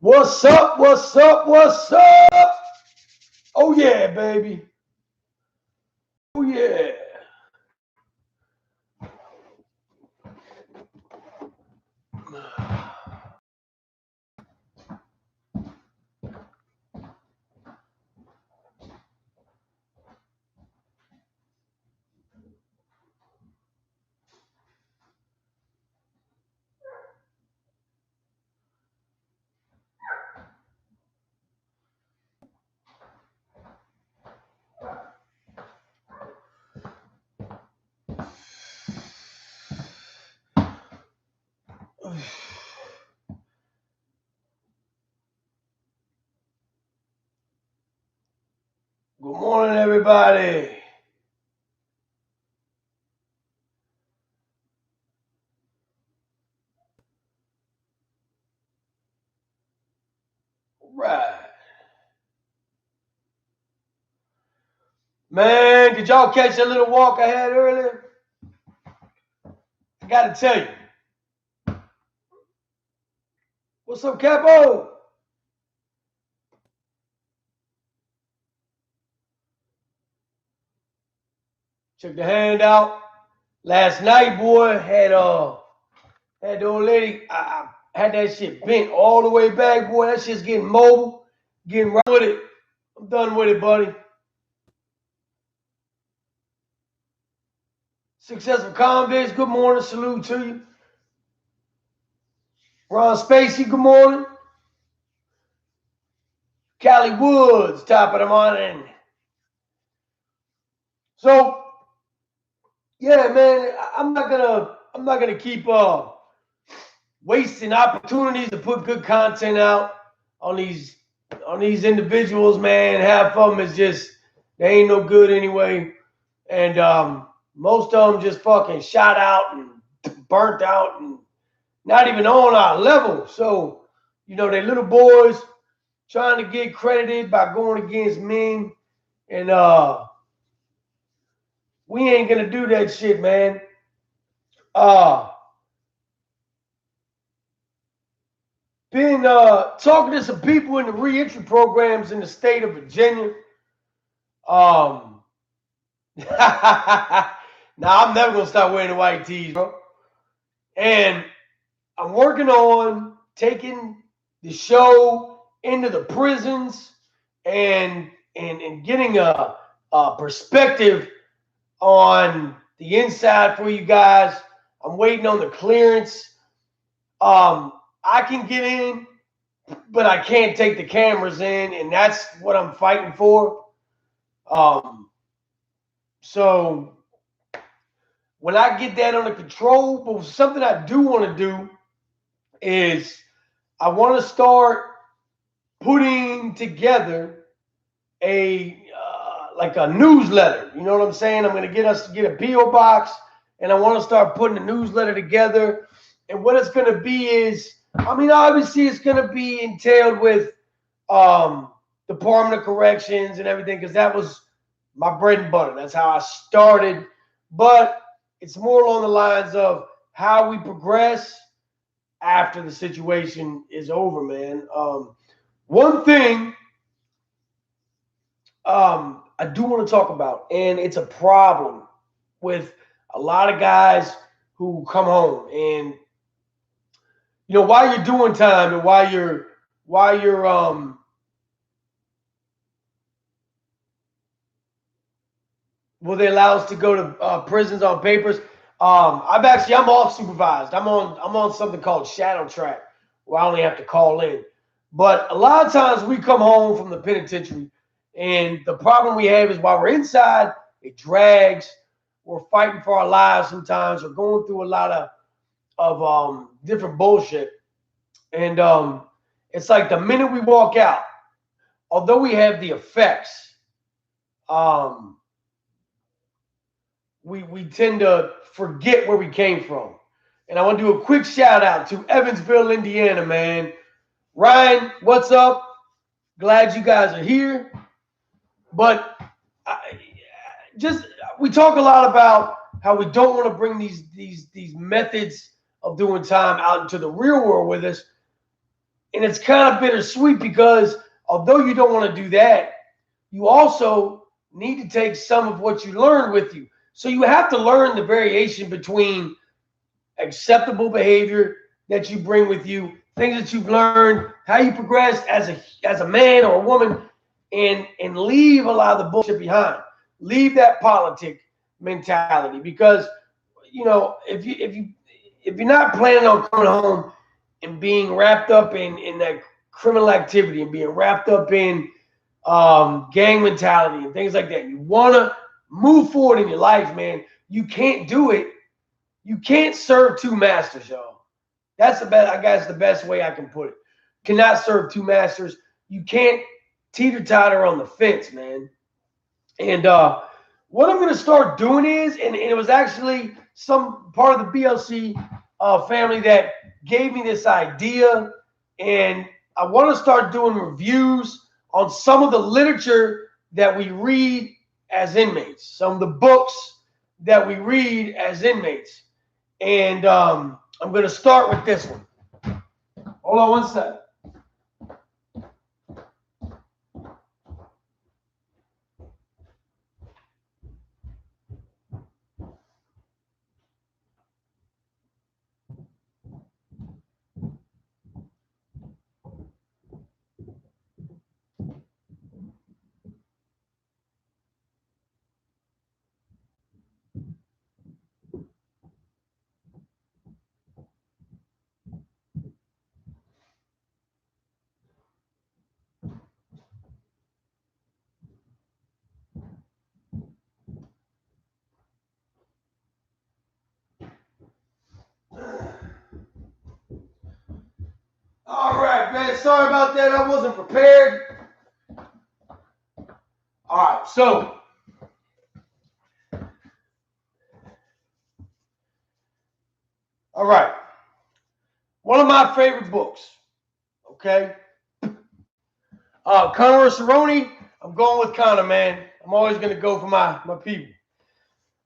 What's up? What's up? What's up? Oh, yeah, baby. Oh, yeah. Good morning, everybody. All right. Man, did y'all catch that little walk I had earlier? I got to tell you. What's up, Capo? Check the hand out. Last night, boy, had the old lady. I had that shit bent all the way back, boy. That shit's getting mobile, getting right with it. I'm done with it, buddy. Successful convicts, good morning. Salute to you. Ron Spacey, good morning. Callie Woods, top of the morning. So, yeah, man, I'm not gonna keep wasting opportunities to put good content out on these individuals, man. Half of them is just they ain't no good anyway, and most of them just fucking shot out and burnt out and not even on our level. So, you know, they little boys trying to get credited by going against men, and we ain't gonna do that shit, man. Been talking to some people in the reentry programs in the state of Virginia. Now I'm never gonna stop wearing the white tees, bro. And I'm working on taking the show into the prisons and getting a perspective on the inside for you guys. I'm waiting on the clearance. I can get in, but I can't take the cameras in, and that's what I'm fighting for. So when I get that under control, but something I do want to do is I want to start putting together a like a newsletter. You know what I'm saying? I'm going to get us to get a PO box, and I want to start putting a newsletter together. And what it's going to be is, I mean, obviously it's going to be entailed with Department of Corrections and everything, because that was my bread and butter. That's how I started. But it's more along the lines of how we progress after the situation is over, man. One thing I do want to talk about, and it's a problem with a lot of guys who come home, and you know, while you're doing time and while you're will they allow us to go to prisons on papers? I'm off supervised. I'm on something called Shadow Track, where I only have to call in. But a lot of times we come home from the penitentiary, and the problem we have is while we're inside, it drags. We're fighting for our lives sometimes. We're going through a lot of different bullshit, and it's like the minute we walk out, although we have the effects, we tend to forget where we came from. And I want to do a quick shout out to Evansville, Indiana, man. Ryan, what's up? Glad you guys are here. But we talk a lot about how we don't want to bring these methods of doing time out into the real world with us. And it's kind of bittersweet because although you don't want to do that, you also need to take some of what you learned with you. So you have to learn the variation between acceptable behavior that you bring with you, things that you've learned, how you progress as a man or a woman, and leave a lot of the bullshit behind. Leave that politic mentality because if you're not planning on coming home and being wrapped up in that criminal activity and being wrapped up in gang mentality and things like that, you want to move forward in your life, man. You can't do it. You can't serve two masters, y'all. That's the best. I guess the best way I can put it. You cannot serve two masters. You can't teeter-totter on the fence, man. And what I'm going to start doing is, and it was actually some part of the BLC family that gave me this idea, and I want to start doing reviews on some of the literature that we read as inmates, some of the books that we read as inmates. And I'm going to start with this one. Hold on one second. All right, man. Sorry about that. I wasn't prepared. All right, so all right. One of my favorite books. Okay. Connor Cerrone. I'm going with Connor, man. I'm always going to go for my people.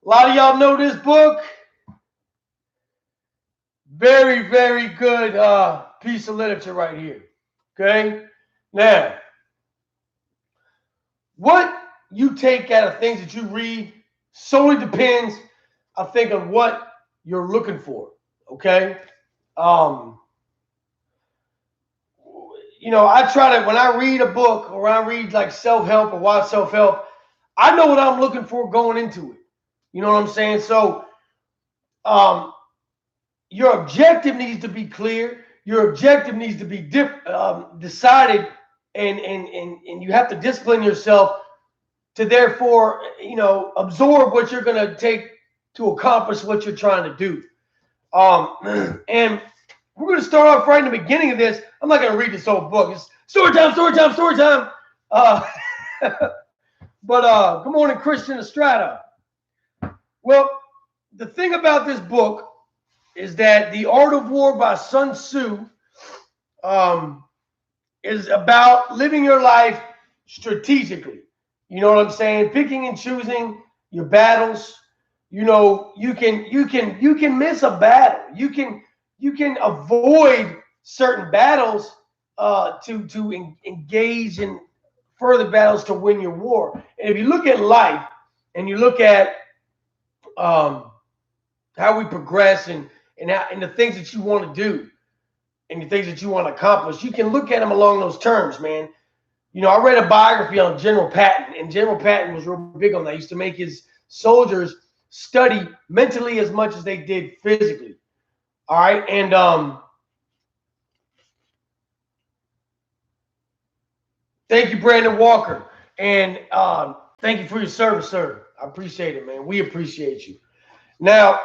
A lot of y'all know this book. Very, very good piece of literature right here. Okay. Now, what you take out of things that you read solely depends, I think, on what you're looking for. Okay. I try to, when I read a book or I read like self-help or watch self-help, I know what I'm looking for going into it. You know what I'm saying? So your objective needs to be clear. Your objective needs to be decided, and you have to discipline yourself to therefore, absorb what you're going to take to accomplish what you're trying to do. And we're going to start off right in the beginning of this. I'm not going to read this whole book. It's story time, story time, story time. But good morning, Christian Estrada. Well, the thing about this book is that The Art of War by Sun Tzu is about living your life strategically. You know what I'm saying? Picking and choosing your battles. You can miss a battle. You can avoid certain battles to engage in further battles to win your war. And if you look at life and you look at how we progress and the things that you want to do and the things that you want to accomplish, you can look at them along those terms, man. I read a biography on General Patton, and General Patton was real big on that. He used to make his soldiers study mentally as much as they did physically. All right. And thank you, Brandon Walker. And thank you for your service, sir. I appreciate it, man. We appreciate you. Now,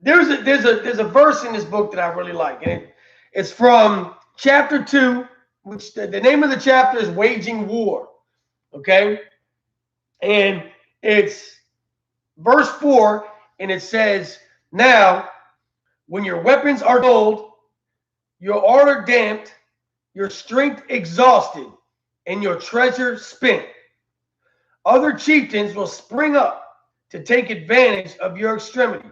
there's a verse in this book that I really like, and it's from chapter 2, which the name of the chapter is Waging War. Okay, and it's verse 4, and it says, "Now, when your weapons are dulled, your ardor damped, your strength exhausted, and your treasure spent, other chieftains will spring up to take advantage of your extremity.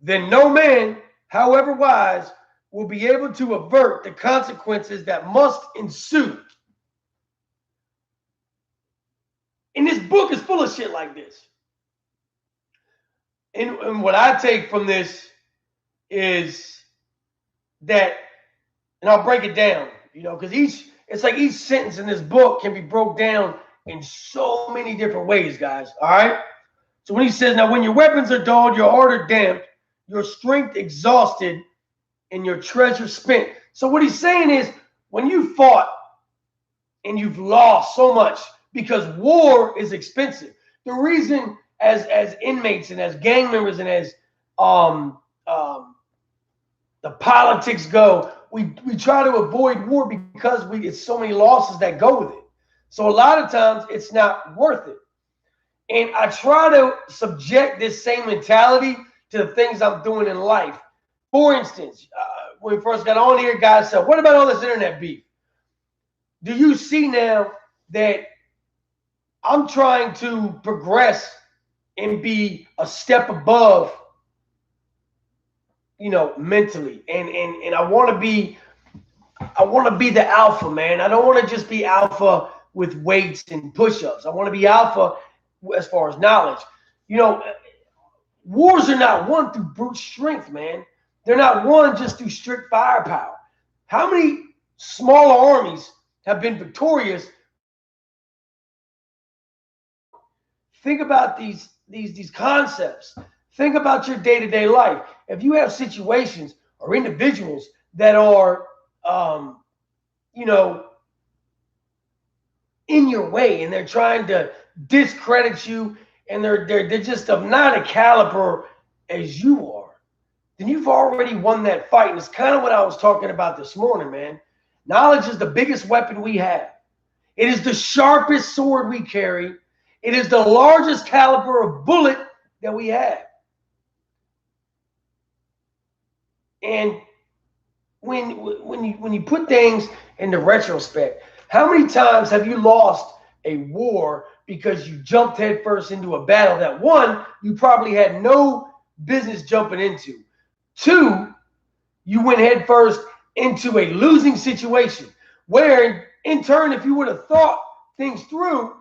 Then no man however wise, will be able to avert the consequences that must ensue. And this book is full of shit like this. And what I take from this is that, and I'll break it down, because it's like each sentence in this book can be broke down in so many different ways, guys. All right. So when he says, now when your weapons are dulled, your ardor damped, your strength exhausted, and your treasure spent. So what he's saying is, when you fought and you've lost so much, because war is expensive. The reason as inmates and as gang members and as the politics go, we try to avoid war because it's so many losses that go with it. So a lot of times it's not worth it. And I try to subject this same mentality to the things I'm doing in life. For instance, when we first got on here, guys said, what about all this internet beef? Do you see now that I'm trying to progress and be a step above, mentally, and I want to be the alpha, man. I don't want to just be alpha with weights and push-ups. I want to be alpha as far as knowledge. Wars are not won through brute strength, man. They're not won just through strict firepower. How many smaller armies have been victorious? Think about these concepts. Think about your day-to-day life. If you have situations or individuals that are, in your way, and they're trying to discredit you, and they're just of not a caliber as you are, then you've already won that fight. And it's kind of what I was talking about this morning, man. Knowledge is the biggest weapon we have. It is the sharpest sword we carry. It is the largest caliber of bullet that we have. And when you put things into retrospect, how many times have you lost a war because you jumped headfirst into a battle that, one, you probably had no business jumping into. Two, you went headfirst into a losing situation where, in turn, if you would have thought things through,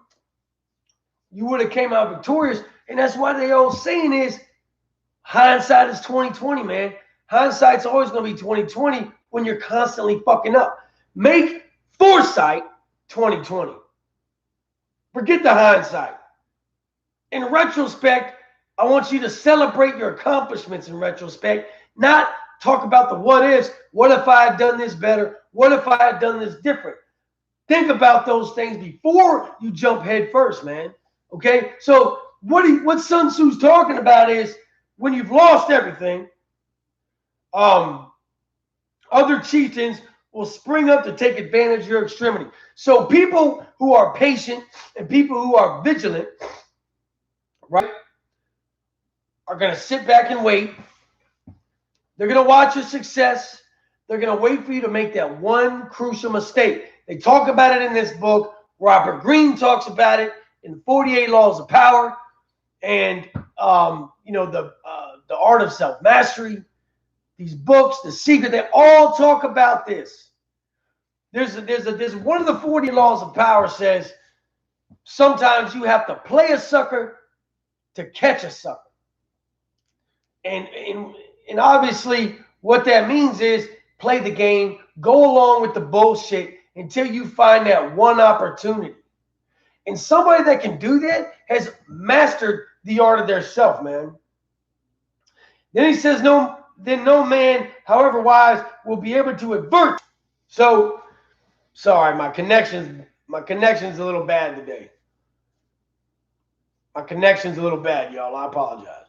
you would have came out victorious. And that's why the old saying is, hindsight is 20/20, man. Hindsight's always going to be 20/20 when you're constantly fucking up. Make foresight 20/20. Forget the hindsight. In retrospect, I want you to celebrate your accomplishments in retrospect, not talk about the what ifs. What if I had done this better? What if I had done this different? Think about those things before you jump head first, man. Okay? So what Sun Tzu's talking about is, when you've lost everything, other chieftains will spring up to take advantage of your extremity. So people who are patient and people who are vigilant, right, are going to sit back and wait. They're going to watch your success. They're going to wait for you to make that one crucial mistake. They talk about it in this book. Robert Greene talks about it in the 48 Laws of Power, and the Art of Self-Mastery. These books, The Secret, they all talk about this. There's one of the 40 Laws of Power says sometimes you have to play a sucker to catch a sucker. And obviously what that means is play the game, go along with the bullshit until you find that one opportunity. And somebody that can do that has mastered the art of their self, man. Then he says, no man, however wise, will be able to avert. So, sorry, my connection's a little bad today. My connection's a little bad, y'all. I apologize.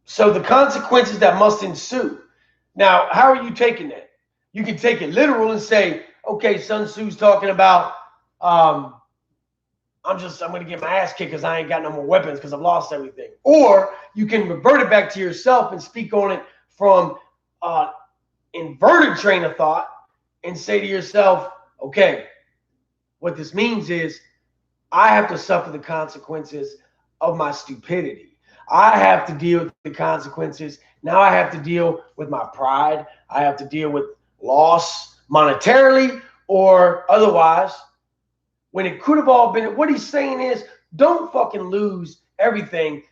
So the consequences that must ensue. Now, how are you taking that? You can take it literal and say, okay, Sun Tzu's talking about, I'm going to get my ass kicked because I ain't got no more weapons because I've lost everything. Or you can revert it back to yourself and speak on it from inverted train of thought and say to yourself, okay, what this means is I have to suffer the consequences of my stupidity. I have to deal with the consequences. Now I have to deal with my pride. I have to deal with loss monetarily or otherwise. When it could have all been, what he's saying is, don't fucking lose everything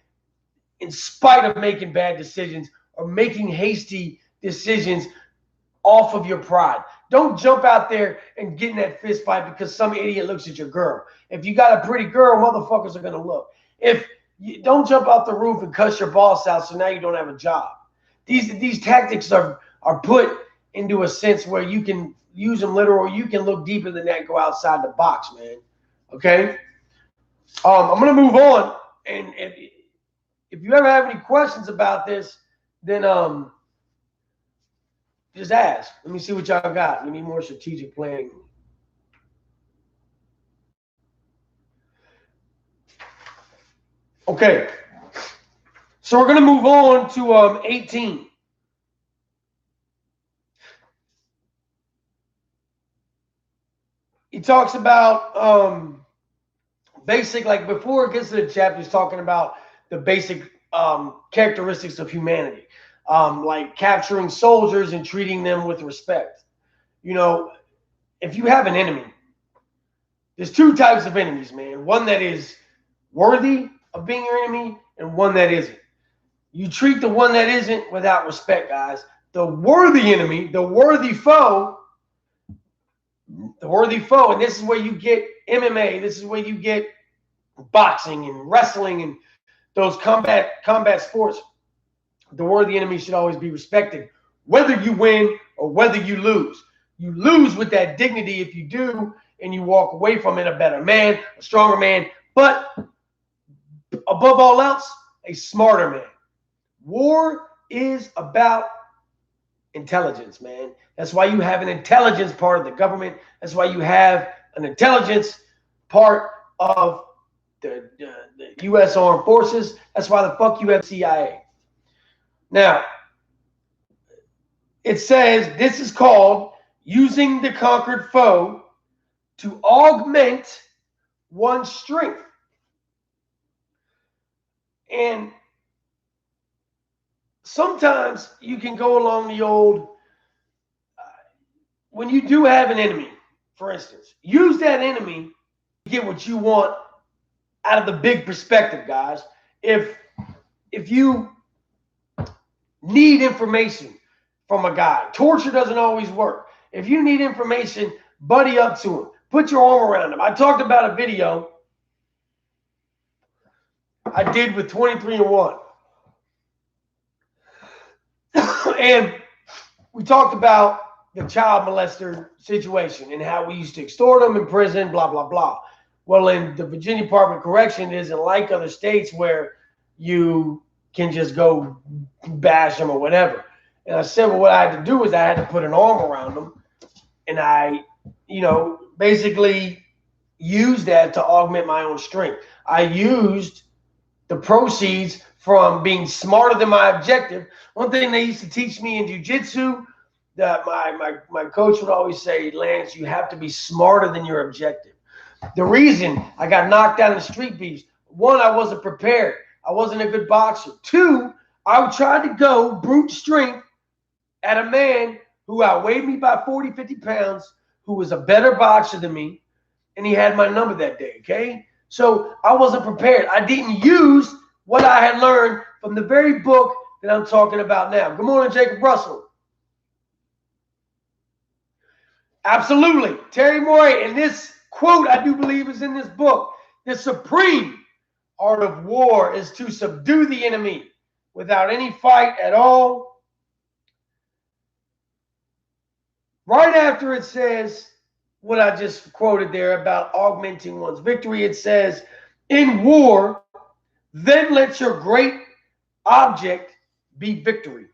in spite of making bad decisions or making hasty decisions off of your pride. Don't jump out there and get in that fist fight because some idiot looks at your girl. If you got a pretty girl, motherfuckers are going to look. If you don't jump out the roof and cuss your boss out so now you don't have a job. These tactics are put into a sense where you can use them literal. You can look deeper than that and go outside the box, man. Okay? I'm going to move on. And if you ever have any questions about this, then just ask. Let me see what y'all got. We need more strategic planning. Okay. So we're going to move on to 18. He talks about basic, like before it gets to the chapter, he's talking about the basic characteristics of humanity, like capturing soldiers and treating them with respect. You know, if you have an enemy, there's two types of enemies, man. One that is worthy of being your enemy and one that isn't. You treat the one that isn't without respect, guys. The worthy enemy, the worthy foe, and this is where you get MMA, this is where you get boxing and wrestling and those combat sports. The worthy enemy should always be respected, whether you win or whether you lose. You lose with that dignity if you do, and you walk away from it a better man, a stronger man, but above all else, a smarter man. War is about intelligence, man. That's why you have an intelligence part of the government. That's why you have an intelligence part of the U.S. Armed Forces. That's why the fuck you have CIA. Now, it says this is called using the conquered foe to augment one's strength. And sometimes you can go along the old, when you do have an enemy, for instance, use that enemy to get what you want out of the big perspective, guys. If you need information from a guy, torture doesn't always work. If you need information, buddy up to him. Put your arm around him. I talked about a video I did with 23-1. And we talked about the child molester situation and how we used to extort them in prison, blah, blah, blah. Well, in the Virginia Department of Correction, it isn't like other states where you can just go bash them or whatever. And I said, well, what I had to do is I had to put an arm around them. And I, basically used that to augment my own strength. I used the proceeds from being smarter than my objective. One thing they used to teach me in jiu-jitsu, that my coach would always say, Lance, you have to be smarter than your objective. The reason I got knocked out in the street beefs, one, I wasn't prepared. I wasn't a good boxer. Two, I tried to go brute strength at a man who outweighed me by 40, 50 pounds, who was a better boxer than me, and he had my number that day, okay? So I wasn't prepared. I didn't use what I had learned from the very book that I'm talking about now. Good morning, Jacob Russell. Absolutely. Terry Moy, and this quote I do believe is in this book. The supreme art of war is to subdue the enemy without any fight at all. Right after it says what I just quoted there about augmenting one's victory, it says, in war, then let your great object be victory,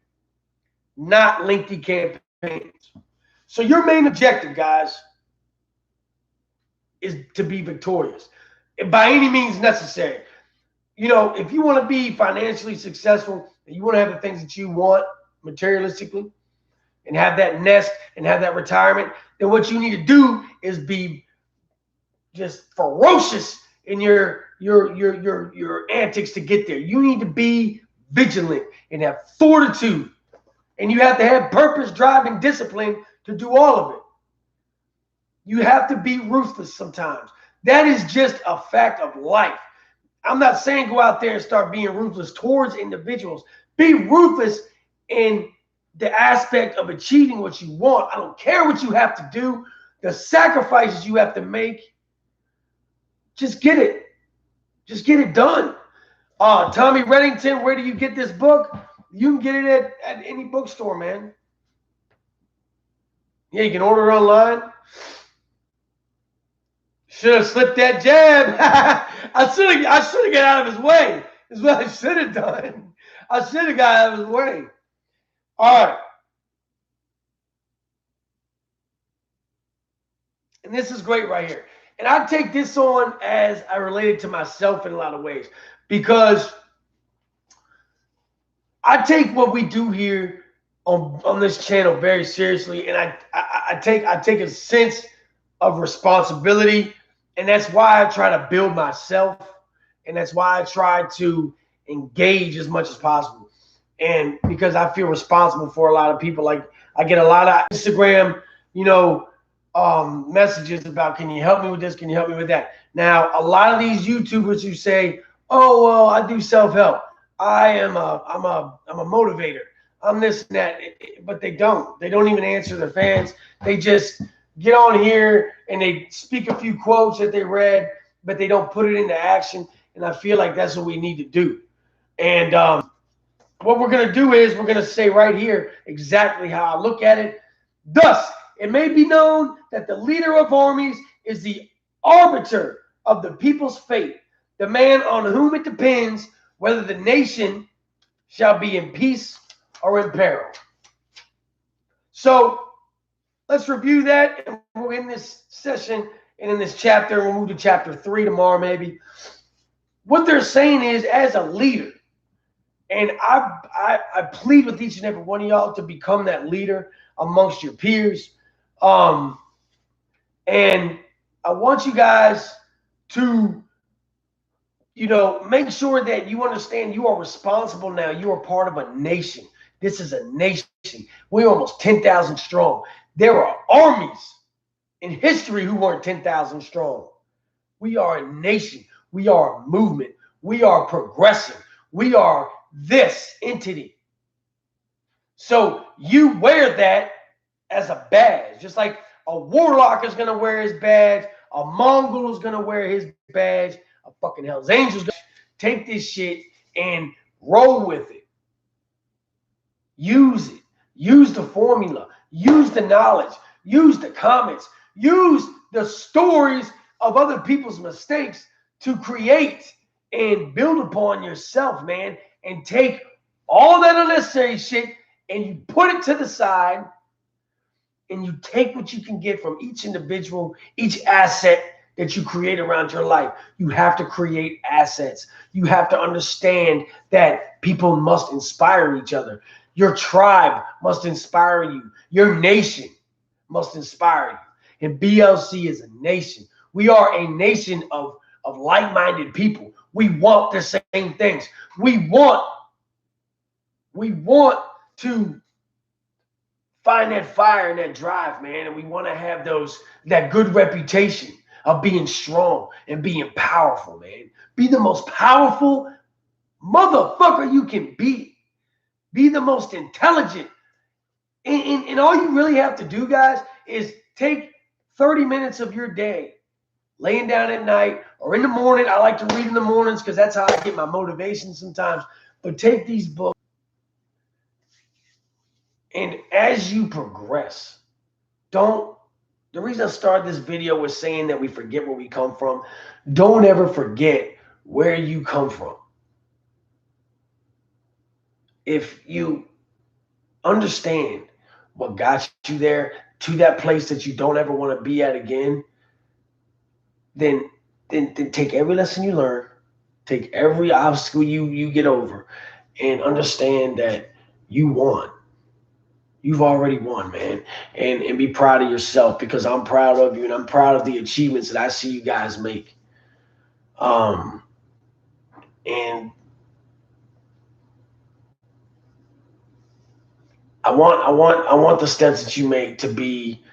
not lengthy campaigns. So your main objective, guys, is to be victorious by any means necessary. If you want to be financially successful and you want to have the things that you want materialistically and have that nest and have that retirement, then what you need to do is be just ferocious in your your antics to get there. You need to be vigilant and have fortitude. And you have to have purpose, drive, and discipline to do all of it. You have to be ruthless sometimes. That is just a fact of life. I'm not saying go out there and start being ruthless towards individuals. Be ruthless in the aspect of achieving what you want. I don't care what you have to do, the sacrifices you have to make. Just get it. Just get it done. Tommy Reddington, where do you get this book? You can get it at any bookstore, man. Yeah, you can order it online. Should have slipped that jab. I should have got out of his way. Is what I should have done. I should have got out of his way. All right. And this is great right here. And I take this on as I relate it to myself in a lot of ways, because I take what we do here on this channel very seriously, and I take a sense of responsibility, and that's why I try to build myself, and that's why I try to engage as much as possible, and because I feel responsible for a lot of people. Like, I get a lot of Instagram, messages about, can you help me with this? Can you help me with that? Now, a lot of these YouTubers who say, oh, well, I do self-help. I'm a motivator. I'm this and that. But they don't. They don't even answer their fans. They just get on here and they speak a few quotes that they read, but they don't put it into action. And I feel like that's what we need to do. And what we're going to do is we're going to say right here exactly how I look at it. Thus, it may be known that the leader of armies is the arbiter of the people's fate, the man on whom it depends whether the nation shall be in peace or in peril. So let's review that, and we'll end this session and in this chapter. We'll move to chapter 3 tomorrow, maybe. What they're saying is, as a leader, and I plead with each and every one of y'all to become that leader amongst your peers. And I want you guys to, make sure that you understand you are responsible now. You are part of a nation. This is a nation. We're almost 10,000 strong. There are armies in history who weren't 10,000 strong. We are a nation. We are a movement. We are progressive. We are this entity. So you wear that as a badge, just like a warlock is going to wear his badge, a Mongol is going to wear his badge, a fucking Hell's Angel's going to take this shit and roll with it. Use it. Use the formula. Use the knowledge. Use the comments. Use the stories of other people's mistakes to create and build upon yourself, man, and take all that unnecessary shit and you put it to the side, and you take what you can get from each individual, each asset that you create around your life. You have to create assets. You have to understand that people must inspire each other. Your tribe must inspire you. Your nation must inspire you. And BLC is a nation. We are a nation of like-minded people. We want the same things. We want to find that fire and that drive, man, and we want to have that good reputation of being strong and being powerful, man. Be the most powerful motherfucker you can be. Be the most intelligent. And all you really have to do, guys, is take 30 minutes of your day, laying down at night or in the morning. I like to read in the mornings because that's how I get my motivation sometimes. But take these books. And as you progress, the reason I started this video was saying that we forget where we come from. Don't ever forget where you come from. If you understand what got you there to that place that you don't ever want to be at again, then take every lesson you learn, take every obstacle you get over, and understand that you won. You've already won, man. And be proud of yourself, because I'm proud of you, and I'm proud of the achievements that I see you guys make. And I want the steps that you make to be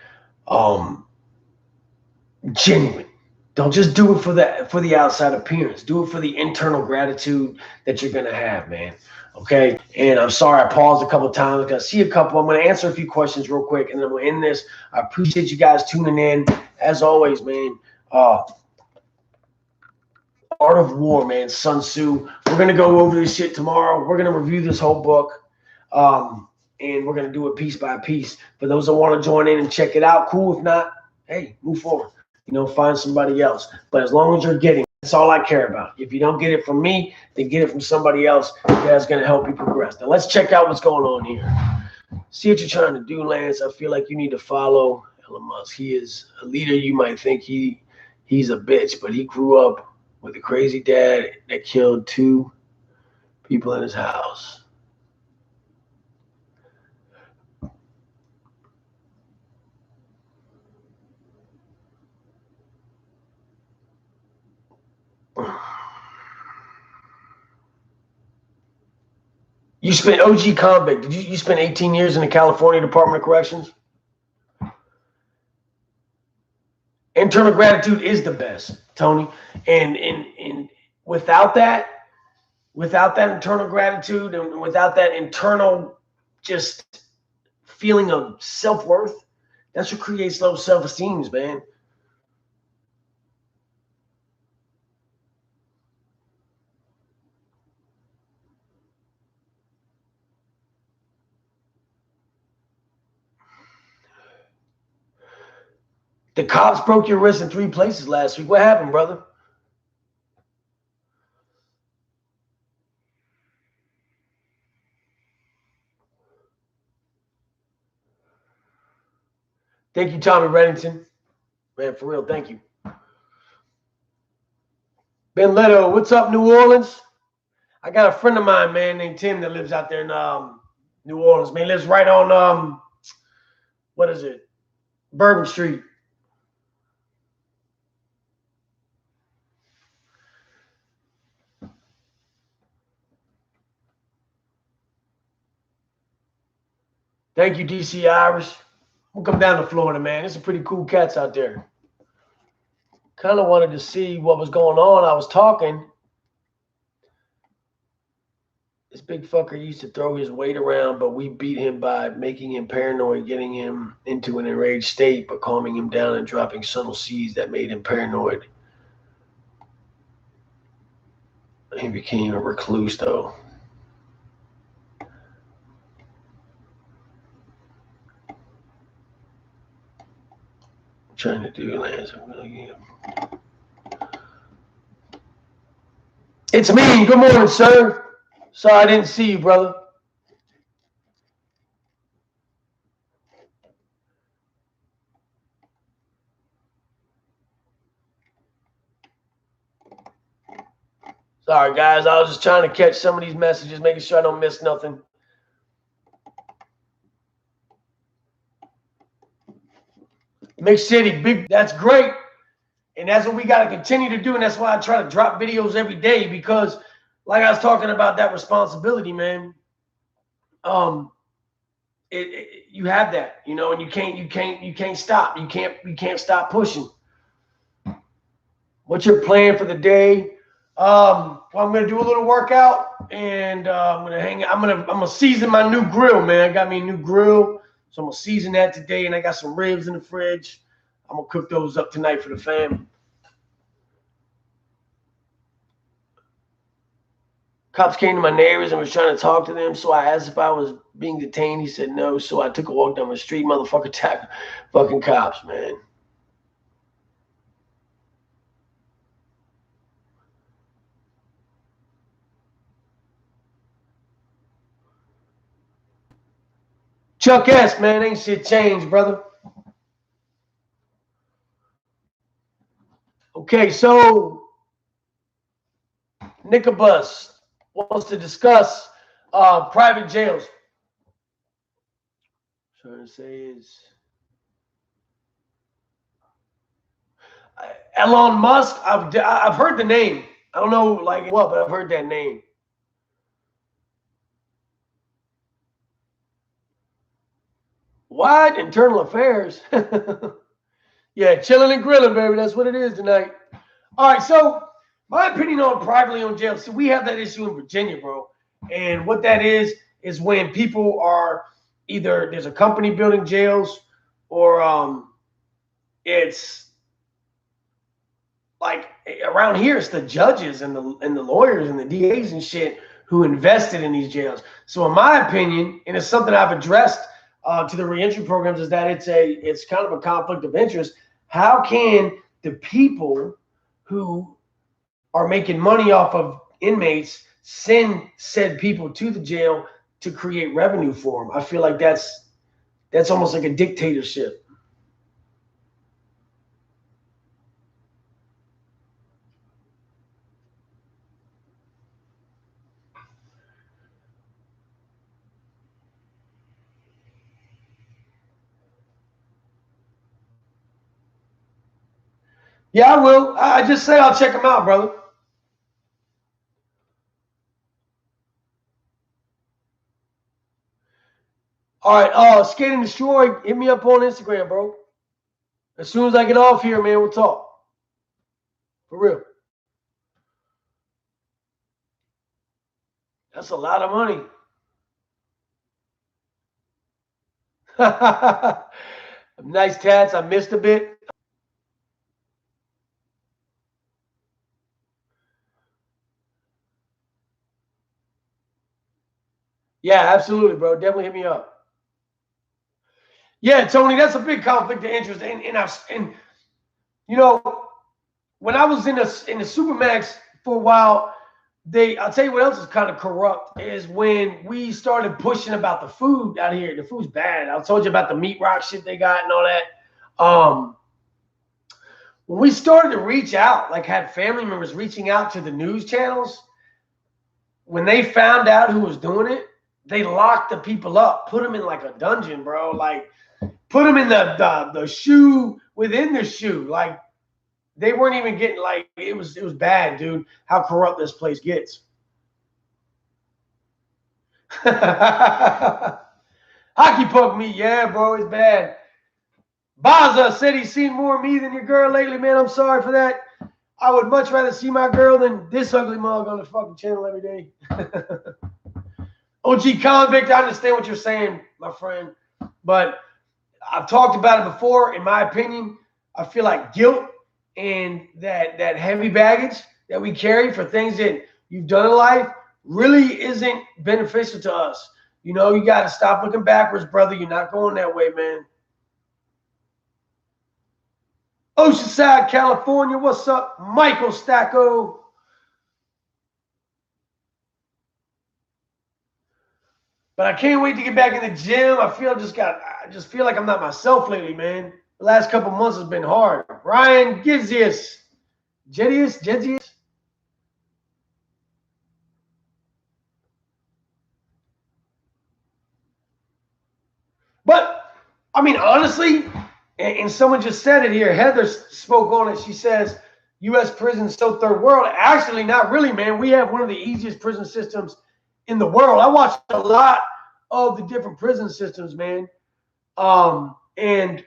genuine. Don't just do it for the outside appearance. Do it for the internal gratitude that you're gonna have, man. Okay. And I'm sorry I paused a couple of times. I see a couple. I'm gonna answer a few questions real quick, and then we'll end this. I appreciate you guys tuning in. As always, man. Art of War, man. Sun Tzu. We're gonna go over this shit tomorrow. We're gonna review this whole book. And we're gonna do it piece by piece. For those that want to join in and check it out, cool. If not, hey, move forward. Find somebody else. But as long as you're getting, that's all I care about. If you don't get it from me, then get it from somebody else that's gonna help you progress. Now let's check out what's going on here. See what you're trying to do, Lance. I feel like you need to follow Elon Musk. He is a leader. You might think he's a bitch, but he grew up with a crazy dad that killed 2 people in his house. You spent OG convict. Did you spend 18 years in the California Department of Corrections? Internal gratitude is the best, Tony. And without that internal gratitude and without that internal just feeling of self-worth, that's what creates low self-esteem, man. The cops broke your wrist in 3 places last week. What happened, brother? Thank you, Tommy Reddington. Man, for real, thank you. Ben Leto, what's up, New Orleans? I got a friend of mine, man, named Tim that lives out there in New Orleans. Man, he lives right on what is it? Bourbon Street. Thank you, DC Irish. We'll come down to Florida, man. There's some pretty cool cats out there. Kind of wanted to see what was going on. I was talking. This big fucker used to throw his weight around, but we beat him by making him paranoid, getting him into an enraged state, but calming him down and dropping subtle seeds that made him paranoid. He became a recluse, though. Trying to do, Lance. It's me. Good morning, sir. Sorry I didn't see you, brother. Sorry, guys. I was just trying to catch some of these messages, making sure I don't miss nothing. Mixed City, big. That's great. And that's what we got to continue to do. And that's why I try to drop videos every day, because like I was talking about that responsibility, man. You have that, and you can't stop. You can't stop pushing. What's your plan for the day? Well, I'm gonna do a little workout, and I'm gonna hang. I'm gonna season my new grill, man. I got me a new grill, so I'm gonna season that today, and I got some ribs in the fridge. I'm gonna cook those up tonight for the fam. Cops came to my neighbors and was trying to talk to them, so I asked if I was being detained. He said no, so I took a walk down the street. Motherfucker, attack fucking cops, man. Chuck S, man, ain't shit changed, brother. Okay, so Nicobus wants to discuss private jails. What I'm trying to say is Elon Musk. I've heard the name. I don't know like what, but I've heard that name. What? Internal affairs? Yeah, chilling and grilling, baby. That's what it is tonight. All right, so my opinion on privately owned jails. See, we have that issue in Virginia, bro. And what that is when people are either there's a company building jails or it's like around here it's the judges and the lawyers and the DAs and shit who invested in these jails. So in my opinion, and it's something I've addressed to the reentry programs, is that it's kind of a conflict of interest. How can the people who are making money off of inmates send said people to the jail to create revenue for them? I feel like that's almost like a dictatorship. Yeah, I will. I just say I'll check them out, brother. All right. Skate and Destroy, hit me up on Instagram, bro. As soon as I get off here, man, we'll talk. For real. That's a lot of money. Nice tats. I missed a bit. Yeah, absolutely, bro. Definitely hit me up. Yeah, Tony, that's a big conflict of interest. And you know, when I was in the Supermax for a while, I'll tell you what else is kind of corrupt is when we started pushing about the food out here. The food's bad. I told you about the meat rock shit they got and all that. When we started to reach out, like had family members reaching out to the news channels, when they found out who was doing it, they locked the people up, put them in like a dungeon, bro. Like put them in the shoe within the shoe. Like they weren't even getting, like it was bad, dude. How corrupt this place gets. Hockey puck meat, yeah, bro, it's bad. Baza said he's seen more of me than your girl lately, man. I'm sorry for that. I would much rather see my girl than this ugly mug on the fucking channel every day. OG convict, I understand what you're saying, my friend. But I've talked about it before. In my opinion, I feel like guilt and that heavy baggage that we carry for things that you've done in life really isn't beneficial to us. You know, you got to stop looking backwards, brother. You're not going that way, man. Oceanside, California. What's up, Michael Stacco? But I can't wait to get back in the gym. I just feel like I'm not myself lately, man. The last couple months has been hard. Ryan Gizzius. Jedius. But I mean, honestly, and someone just said it here. Heather spoke on it. She says, U.S. prisons so third world. Actually, not really, man. We have one of the easiest prison systems in the world. I watched a lot of the different prison systems, man. And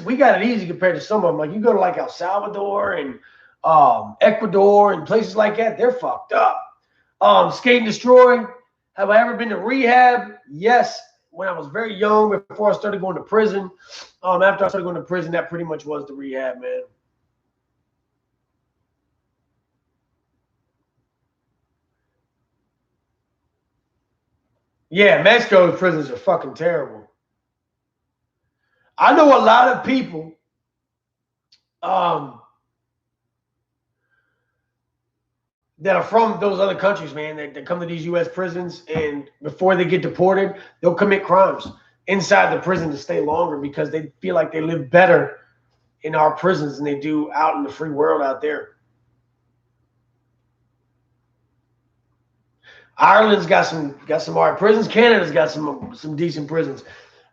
we got it easy compared to some of them. Like you go to like El Salvador and Ecuador and places like that, they're fucked up. Skate and Destroy. Have I ever been to rehab? Yes. When I was very young, before I started going to prison. After I started going to prison, that pretty much was the rehab, man. Yeah, Mexico's prisons are fucking terrible. I know a lot of people that are from those other countries, man, that come to these U.S. prisons, and before they get deported, they'll commit crimes inside the prison to stay longer because they feel like they live better in our prisons than they do out in the free world out there. Ireland's got some all right prisons. Canada's got some decent prisons.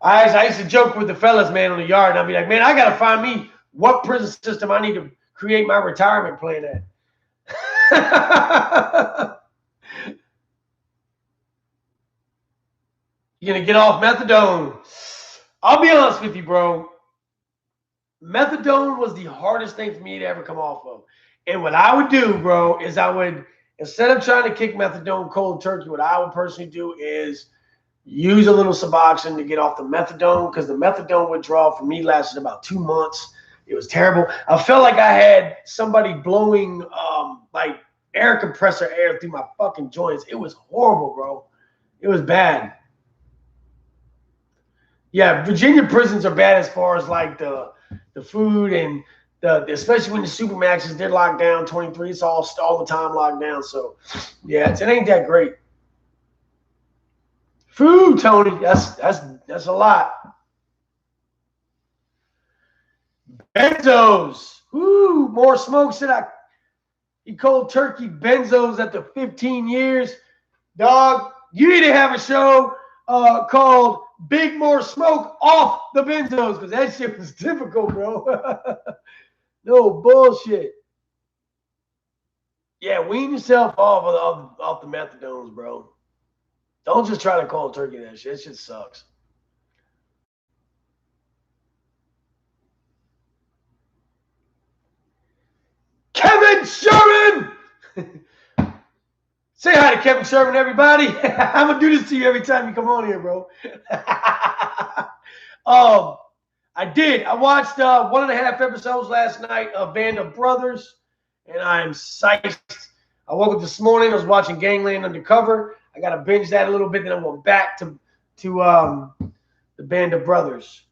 I used to joke with the fellas, man, on the yard, and I'd be like, man, I got to find me what prison system I need to create my retirement plan at. You're gonna get off methadone. I'll be honest with you, bro. Methadone was the hardest thing for me to ever come off of. And what I would do, bro, is I would, instead of trying to kick methadone cold turkey, what I would personally do is use a little Suboxone to get off the methadone, because the methadone withdrawal for me lasted about 2 months. It was terrible. I felt like I had somebody blowing like air compressor air through my fucking joints. It was horrible, bro. It was bad. Yeah, Virginia prisons are bad as far as like the food and the especially when the supermaxes did lock down 23. It's all the time locked down. So yeah, it ain't that great. Food, Tony, that's a lot. Benzos, woo, more smoke. Said I eat cold turkey benzos after 15 years. Dog, you need to have a show called Big More Smoke Off the Benzos, because that shit was difficult, bro. No bullshit. Yeah, wean yourself off the methadones, bro. Don't just try to cold turkey that shit. That shit sucks. Kevin Sherman! Say hi to Kevin Sherman, everybody. I'm going to do this to you every time you come on here, bro. I did. I watched 1.5 episodes last of Band of Brothers, and I'm psyched. I woke up this morning. I was watching Gangland Undercover. I got to binge that a little bit, then I'm going back to the Band of Brothers.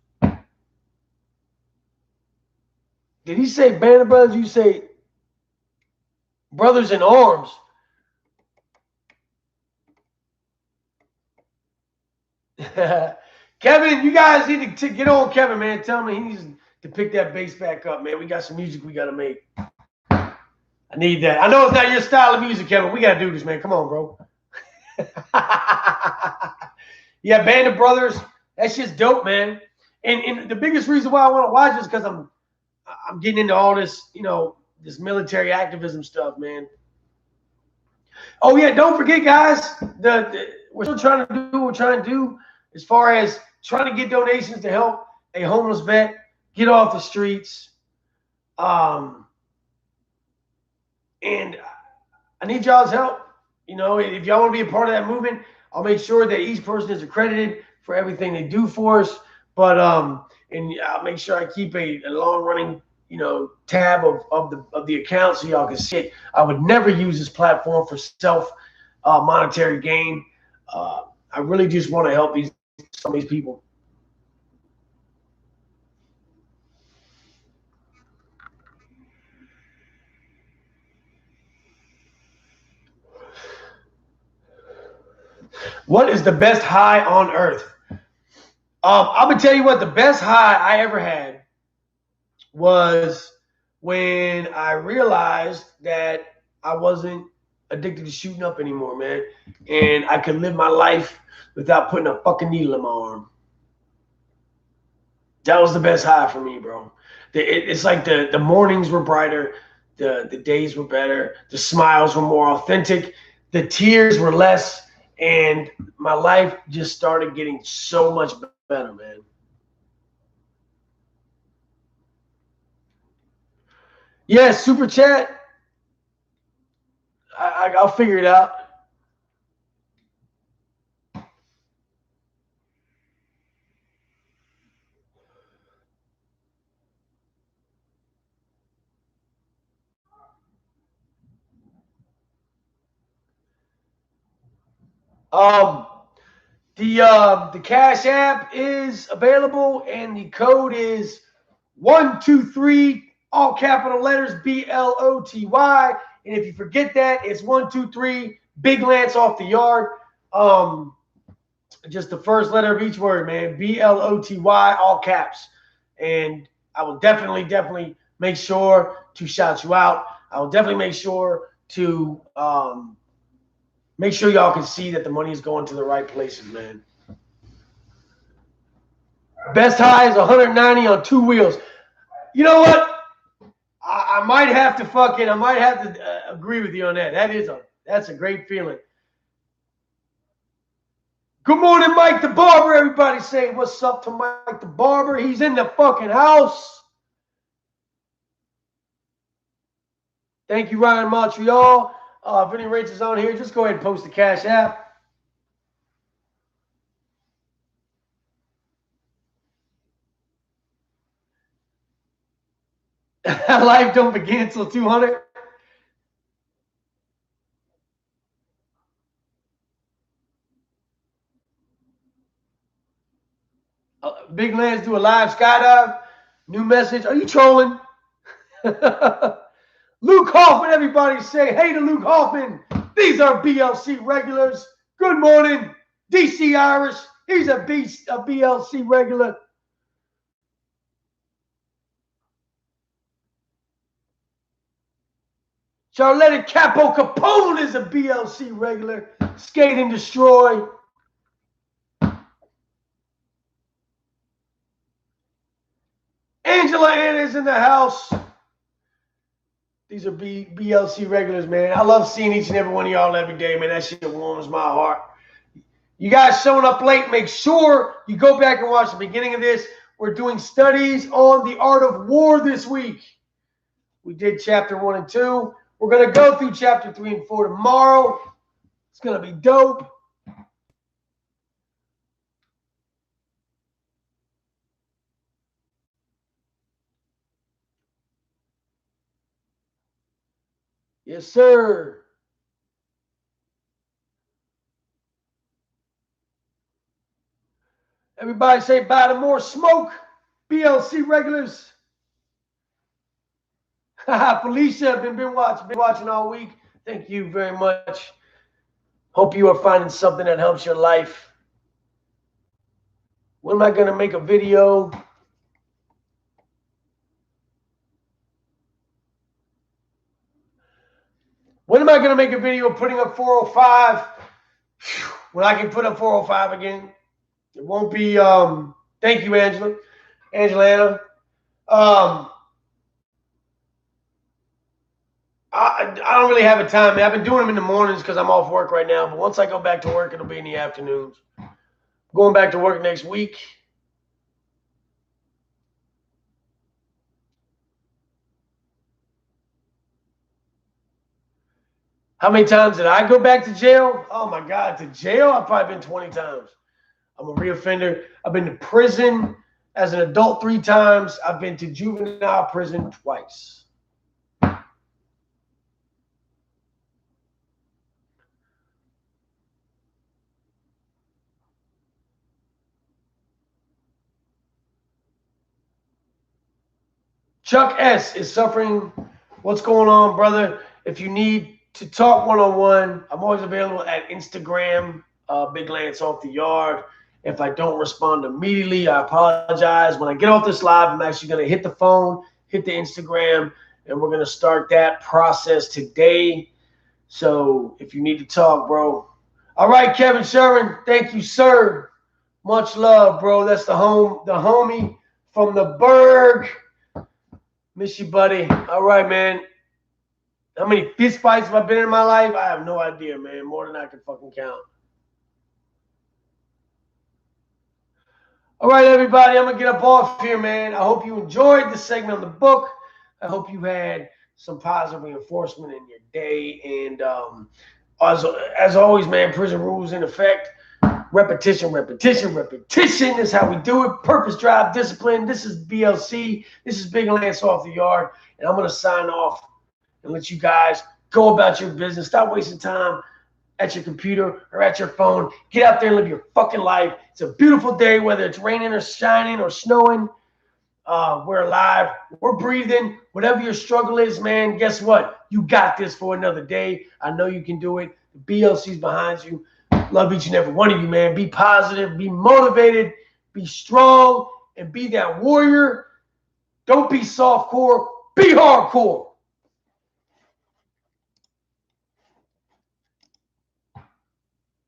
Did he say Band of Brothers? You say Brothers in Arms. Kevin, you guys need to get on Kevin, man. Tell me he needs to pick that bass back up, man. We got some music we got to make. I need that. I know it's not your style of music, Kevin. We got to do this, man. Come on, bro. Yeah, Band of Brothers. That's just dope, man. And the biggest reason why I want to watch is because I'm getting into all this, this military activism stuff, man. Oh, yeah, don't forget, guys, we're still trying to do what we're trying to do as far as trying to get donations to help a homeless vet get off the streets. And I need y'all's help. If y'all want to be a part of that movement, I'll make sure that each person is accredited for everything they do for us. But and I'll make sure I keep a long running tab of the account so y'all can see it. I would never use this platform for self monetary gain. I really just want to help some of these people. What is the best high on earth? I'm gonna tell you what the best high I ever had was when I realized that I wasn't addicted to shooting up anymore, man, and I could live my life without putting a fucking needle in my arm. That was the best high for me, bro. It's like the mornings were brighter, the days were better, the smiles were more authentic, the tears were less, and my life just started getting so much better, man. Yeah, super chat. I'll figure it out. The Cash App is available, and the code is 123, all capital letters, BLOTY. And if you forget that, it's 123, Big Lance off the yard. Just the first letter of each word, man. BLOTY, all caps. And I will definitely make sure to shout you out. I will definitely make sure to make sure y'all can see that the money is going to the right places, man. Best high is 190 on 2 wheels. You know what? I might have to agree with you on that. That's a great feeling. Good morning, Mike the Barber. Everybody say what's up to Mike the Barber. He's in the fucking house. Thank you, Ryan Montreal. If any rates is on here, just go ahead and post the Cash App. Life don't begin until 200. Big Lance do a live skydive. New message. Are you trolling? Luke Hoffman, everybody say hey to Luke Hoffman. These are BLC regulars. Good morning. DC Irish. He's a BLC regular. Charlotte Capo Capone is a BLC regular. Skate and Destroy. Angela Ann is in the house. These are BLC regulars, man. I love seeing each and every one of y'all every day, man. That shit warms my heart. You guys showing up late, make sure you go back and watch the beginning of this. We're doing studies on the art of war this week. We did chapter 1 and 2. We're going to go through chapter 3 and 4 tomorrow. It's going to be dope. Yes, sir. Everybody say bye to more smoke. BLC regulars. Felicia, been watching all week. Thank you very much. Hope you are finding something that helps your life. When am I going to make a video? When am I going to make a video putting up 405? When I can put up 405 again. It won't be, thank you, Angela. Angelina. I don't really have a time, man. I've been doing them in the mornings because I'm off work right now. But once I go back to work, it'll be in the afternoons. Going back to work next week. How many times did I go back to jail? Oh, my God. To jail? I've probably been 20 times. I'm a reoffender. I've been to prison as an adult 3 times. I've been to juvenile prison twice. Chuck S. is suffering. What's going on, brother? If you need to talk one-on-one, I'm always available at Instagram, Big Lance Off the Yard. If I don't respond immediately, I apologize. When I get off this live, I'm actually going to hit the phone, hit the Instagram, and we're going to start that process today. So if you need to talk, bro. All right, Kevin Sherman, thank you, sir. Much love, bro. That's the homie from the Berg. Miss you, buddy. All right, man. How many fist fights have I been in my life? I have no idea, man. More than I can fucking count. All right, everybody. I'm going to get up off here, man. I hope you enjoyed the segment on the book. I hope you had some positive reinforcement in your day. And as always, man, prison rules in effect. Repetition is how we do it. Purpose, drive, discipline. This is BLC. This is Big Lance Off the Yard. And I'm going to sign off and let you guys go about your business. Stop wasting time at your computer or at your phone. Get out there and live your fucking life. It's a beautiful day, whether it's raining or shining or snowing. We're alive. We're breathing. Whatever your struggle is, man, guess what? You got this for another day. I know you can do it. The BLC's behind you. Love each and every one of you, man. Be positive, be motivated, be strong, and be that warrior. Don't be softcore, be hardcore.